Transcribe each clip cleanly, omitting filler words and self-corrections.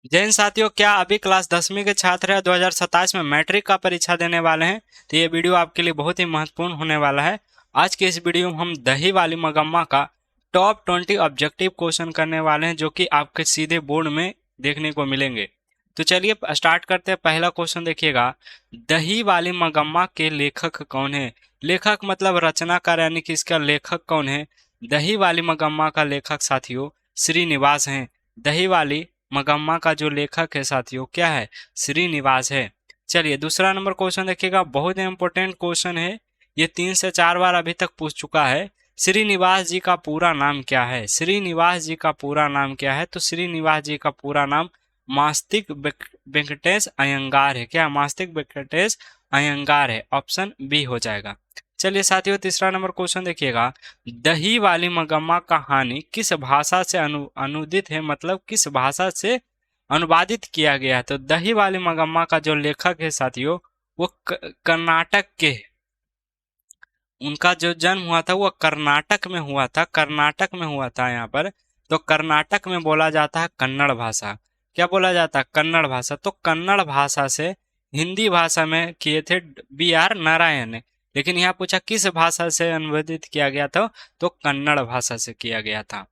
जैन साथियों, क्या अभी क्लास 10वीं के छात्र हैं 2027 में मैट्रिक का परीक्षा देने वाले हैं? तो ये वीडियो आपके लिए बहुत ही महत्वपूर्ण होने वाला है। आज के इस वीडियो में हम दही वाली मगम्मा का टॉप 20 ऑब्जेक्टिव क्वेश्चन करने वाले हैं, जो कि आपके सीधे बोर्ड में देखने को मिलेंगे। तो चलिए स्टार्ट करते हैं। पहला क्वेश्चन देखिएगा, दही वाली मगम्मा के लेखक कौन है? लेखक मतलब रचनाकार, यानी कि इसका लेखक कौन है? दही वाली मगम्मा का लेखक साथियों श्रीनिवास हैं। दही वाली मगम्मा का जो लेखक है साथियों क्या है? श्रीनिवास है। चलिए दूसरा नंबर क्वेश्चन देखिएगा, बहुत इंपॉर्टेंट क्वेश्चन है। ये 3 से 4 बार अभी तक पूछ चुका है। श्रीनिवास जी का पूरा नाम क्या है? श्रीनिवास जी का पूरा नाम क्या है? तो श्रीनिवास जी का पूरा नाम मास्तिक वेंकटेश अयंगार है। क्या? मास्तिक वेंकटेश अयंगार है। ऑप्शन बी हो जाएगा। चलिए साथियों तीसरा नंबर क्वेश्चन देखिएगा, दही वाली मगम्मा कहानी किस भाषा से अनुदित है, मतलब किस भाषा से अनुवादित किया गया है? तो दही वाली मगम्मा का जो लेखक है साथियों वो कर्नाटक के, उनका जो जन्म हुआ था वो कर्नाटक में हुआ था। कर्नाटक में हुआ था यहाँ पर। तो कर्नाटक में बोला जाता है कन्नड़ भाषा। क्या बोला जाता है? कन्नड़ भाषा। तो कन्नड़ भाषा से हिंदी भाषा में किए थे B.R. नारायण ने। लेकिन यहाँ पूछा किस भाषा से अनुवादित किया गया था? तो कन्नड़ भाषा से किया गया था।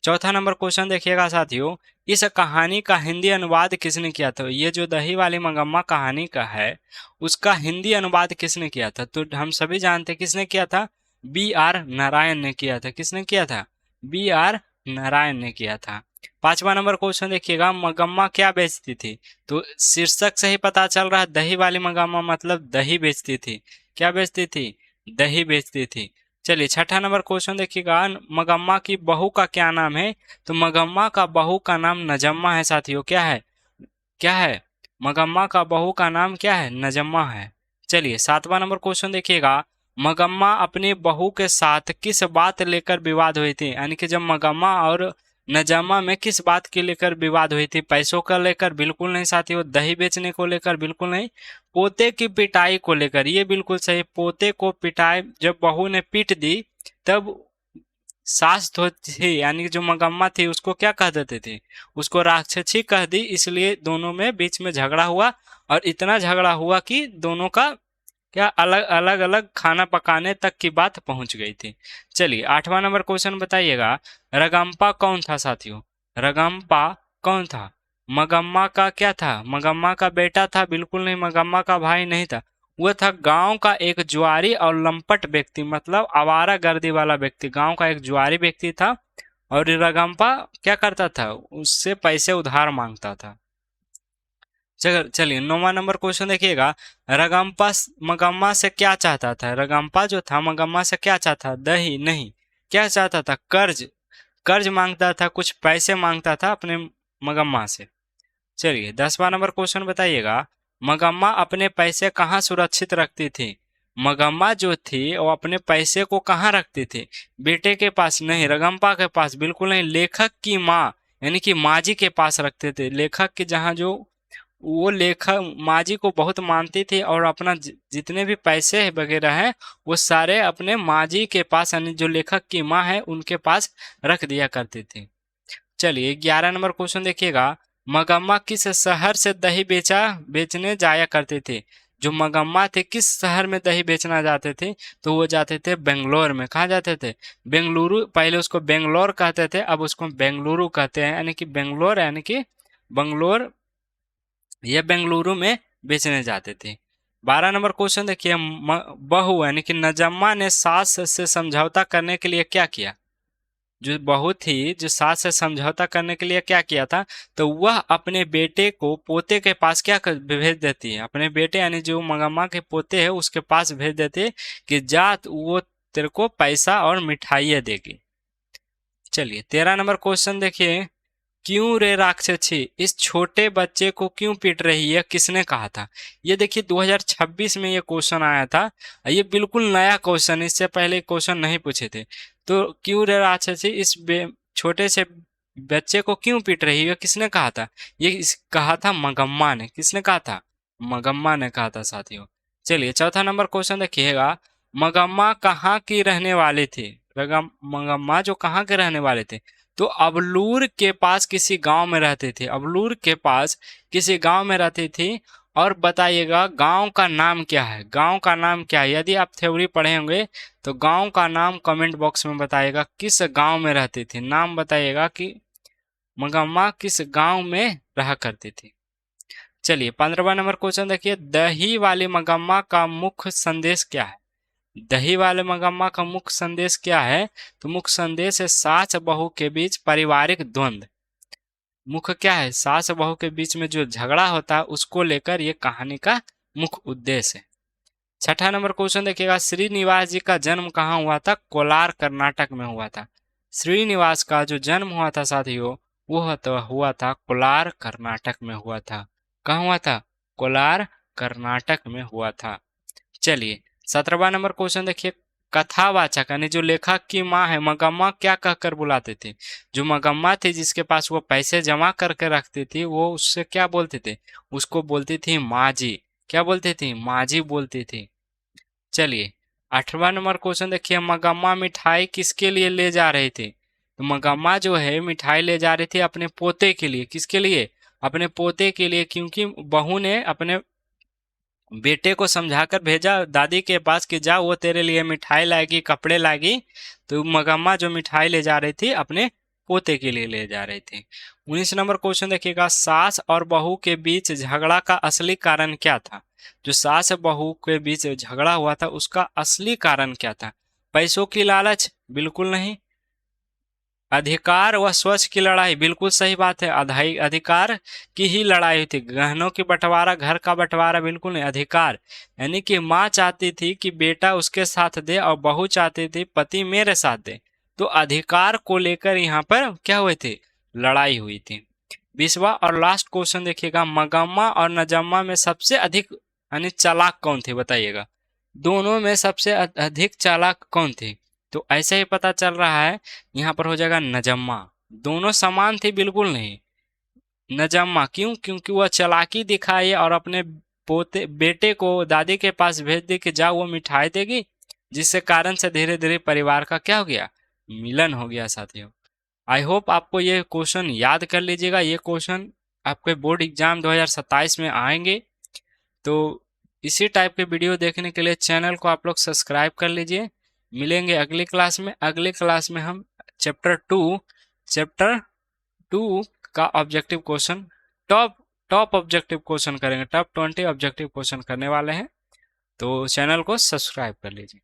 चौथा नंबर क्वेश्चन देखिएगा साथियों, इस कहानी का हिंदी अनुवाद किसने किया था? ये जो दही वाली मगम्मा कहानी का है उसका हिंदी अनुवाद किसने किया था? तो हम सभी जानते हैं किसने किया था। B.R. नारायण ने किया था। किसने किया था? B.R. नारायण ने किया था। पांचवा नंबर क्वेश्चन देखिएगा, मगम्मा क्या बेचती थी? तो शीर्षक से ही पता चल रहा है दही वाली मगम्मा मतलब दही बेचती थी। क्या बेचती थी? दही बेचती थी। चलिए छठा नंबर क्वेश्चन देखिएगा, मगम्मा की बहू का क्या नाम है? तो मगम्मा का बहू का नाम नजम्मा है साथियों। क्या है? क्या है? मगम्मा का बहू का नाम क्या है? नजम्मा है। चलिए सातवां नंबर क्वेश्चन देखिएगा, मगम्मा अपनी बहू के साथ किस बात लेकर विवाद हुई थी? यानी कि जब मगम्मा और नजम्मा में किस बात के लेकर विवाद हुई थी? पैसों का लेकर? बिल्कुल नहीं साथियों। दही बेचने को लेकर? बिल्कुल नहीं। पोते की पिटाई को लेकर? ये बिल्कुल सही। पोते को पिटाई जब बहू ने पीट दी तब सास तो थी, यानी कि जो मगम्मा थी उसको क्या कह देते थे? उसको राक्षसी कह दी। इसलिए दोनों में बीच में झगड़ा हुआ और इतना झगड़ा हुआ कि दोनों का क्या अलग अलग अलग खाना पकाने तक की बात पहुंच गई थी। चलिए आठवां नंबर क्वेश्चन बताइएगा, रगम्पा कौन था साथियों? रगम्पा कौन था? मगम्मा का क्या था? मगम्मा का बेटा था? बिल्कुल नहीं। मगम्मा का भाई नहीं था। वह था गांव का एक जुआरी और लंपट व्यक्ति, मतलब आवारा गर्दी वाला व्यक्ति। गांव का एक जुआरी व्यक्ति था और रगम्पा क्या करता था? उससे पैसे उधार मांगता था। चलिए नौवां नंबर क्वेश्चन देखिएगा, रगम्पा मगम्मा से क्या चाहता था? रगम्पा जो था मगम्मा से क्या चाहता? दही नहीं। क्या चाहता था? कर्ज। कर्ज मांगता था, कुछ पैसे मांगता था अपने मगम्मा से। चलिए 10वां नंबर क्वेश्चन बताइएगा, मगम्मा अपने पैसे कहाँ सुरक्षित रखती थी? मगम्मा जो थी वो अपने पैसे को कहाँ रखती थी? बेटे के पास नहीं, रगम्पा के पास? बिल्कुल नहीं। लेखक की माँ यानी कि माँ जी के पास रखते थे। लेखक के जहाँ जो वो लेखक माँ जी को बहुत मानती थी और अपना जितने भी पैसे वगैरह हैं वो सारे अपने माँ जी के पास यानी जो लेखक की माँ है उनके पास रख दिया करती थी। चलिए 11 नंबर क्वेश्चन देखिएगा, मगम्मा किस शहर से दही बेचने जाया करते थे? जो मगम्मा थे किस शहर में दही बेचना जाते थे? तो वो जाते थे बेंगलोर में। कहाँ जाते थे? बेंगलुरु। पहले उसको बेंगलोर कहते थे, अब उसको बेंगलुरु कहते हैं, यानी कि बेंगलोर यानी कि बंगलोर। ये बेंगलुरु में बेचने जाते थे। 12 नंबर क्वेश्चन देखिए, बहू यानी कि नजम्मा ने सास से समझौता करने के लिए क्या किया? जो बहू थी जो सास से समझौता करने के लिए क्या किया था? तो वह अपने बेटे को पोते के पास भेज देती है। अपने बेटे यानी जो मगम्मा के पोते हैं उसके पास भेज देती है कि जा वो तेरे को पैसा और मिठाइयाँ देगी। चलिए 13 नंबर क्वेश्चन देखिए, क्यों रे राक्षसी इस छोटे बच्चे को क्यों पीट रही है? किसने कहा था? ये देखिए 2026 में ये क्वेश्चन आया था। ये बिल्कुल नया क्वेश्चन, इससे पहले क्वेश्चन नहीं पूछे थे। तो क्यों रे राक्षसी इस छोटे से बच्चे को क्यों पीट रही है? किसने कहा था? कहा था मगम्मा ने। किसने कहा था? मगम्मा ने कहा था साथियों। चलिए चौथा नंबर क्वेश्चन देखिएगा, मगम्मा कहाँ की रहने वाली थी? मगम्मा जो कहाँ के रहने वाले थे? तो अबलूर के पास किसी गांव में रहती थी, अबलूर के पास किसी गांव में रहती थी। और बताइएगा गांव का नाम क्या है, गांव का नाम क्या है। यदि आप थ्योरी पढ़े होंगे तो गांव का नाम कमेंट बॉक्स में बताइएगा, किस गांव में रहती थी, नाम बताइएगा कि मंगम्मा किस गांव में रहा करती थी। चलिए 15वां नंबर क्वेश्चन देखिए, दही वाली मंगम्मा का मुख्य संदेश क्या है। दही वाले मंगम्मा का मुख्य संदेश क्या है, तो मुख्य संदेश है सास बहू के बीच पारिवारिक द्वंद्व। मुख्य क्या है, सास बहू के बीच में जो झगड़ा होता है उसको लेकर ये कहानी का मुख्य उद्देश्य है। 6ठा नंबर क्वेश्चन देखिएगा, श्रीनिवास जी का जन्म कहाँ हुआ था, कोलार कर्नाटक में हुआ था। श्रीनिवास का जो जन्म हुआ था साथियों, वो हुआ था कोलार कर्नाटक में हुआ था। कहाँ हुआ था, कोलार कर्नाटक में हुआ था। चलिए 17वां नंबर क्वेश्चन देखिए, कथावाचक यानी जो लेखक की माँ है मंगम्मा क्या कहकर बुलाते थे। जो मंगम्मा थी जिसके पास वो पैसे जमा करके रखती थी, वो उससे क्या बोलते थे, उसको बोलती थी माँ जी। क्या बोलती थी, माँ जी बोलती थी। चलिए 8वां नंबर क्वेश्चन देखिए, मंगम्मा मिठाई किसके लिए ले जा रही थी। तो मंगम्मा जो है मिठाई ले जा रही थी अपने पोते के लिए। किसके लिए, अपने पोते के लिए, क्योंकि बहू ने अपने बेटे को समझाकर भेजा दादी के पास कि जा वो तेरे लिए मिठाई लाएगी, कपड़े लाएगी। तो मंगम्मा जो मिठाई ले जा रही थी अपने पोते के लिए ले जा रही थी। 19 नंबर क्वेश्चन देखिएगा, सास और बहू के बीच झगड़ा का असली कारण क्या था। जो सास और बहू के बीच झगड़ा हुआ था उसका असली कारण क्या था। पैसों की लालच, बिल्कुल नहीं। अधिकार व स्वच्छ की लड़ाई, बिल्कुल सही बात है, अधिकार की ही लड़ाई हुई थी। गहनों की बंटवारा, घर का बंटवारा, बिल्कुल नहीं, अधिकार। यानी कि माँ चाहती थी कि बेटा उसके साथ दे और बहू चाहती थी पति मेरे साथ दे। तो अधिकार को लेकर यहाँ पर क्या हुई थी, लड़ाई हुई थी। 20वां और लास्ट क्वेश्चन देखिएगा, मंगम्मा और नजम्मा में सबसे अधिक यानी चालाक कौन थे, बताइएगा। दोनों में सबसे अधिक चालाक कौन थी। तो ऐसे ही पता चल रहा है, यहाँ पर हो जाएगा नजम्मा। दोनों समान थी, बिल्कुल नहीं। नजम्मा क्यों, क्योंकि वह चालाकी दिखाई और अपने पोते बेटे को दादी के पास भेज दी कि जाओ वो मिठाई देगी, जिससे कारण से धीरे धीरे परिवार का क्या हो गया, मिलन हो गया साथियों। आई होप आपको ये क्वेश्चन याद कर लीजिएगा। ये क्वेश्चन आपके बोर्ड एग्जाम 2027 में आएंगे। तो इसी टाइप के वीडियो देखने के लिए चैनल को आप लोग सब्सक्राइब कर लीजिए। मिलेंगे अगली क्लास में। अगली क्लास में हम चैप्टर 2 का objective question, top top objective question करेंगे। टॉप 20 ऑब्जेक्टिव क्वेश्चन करने वाले हैं। तो चैनल को सब्सक्राइब कर लीजिए।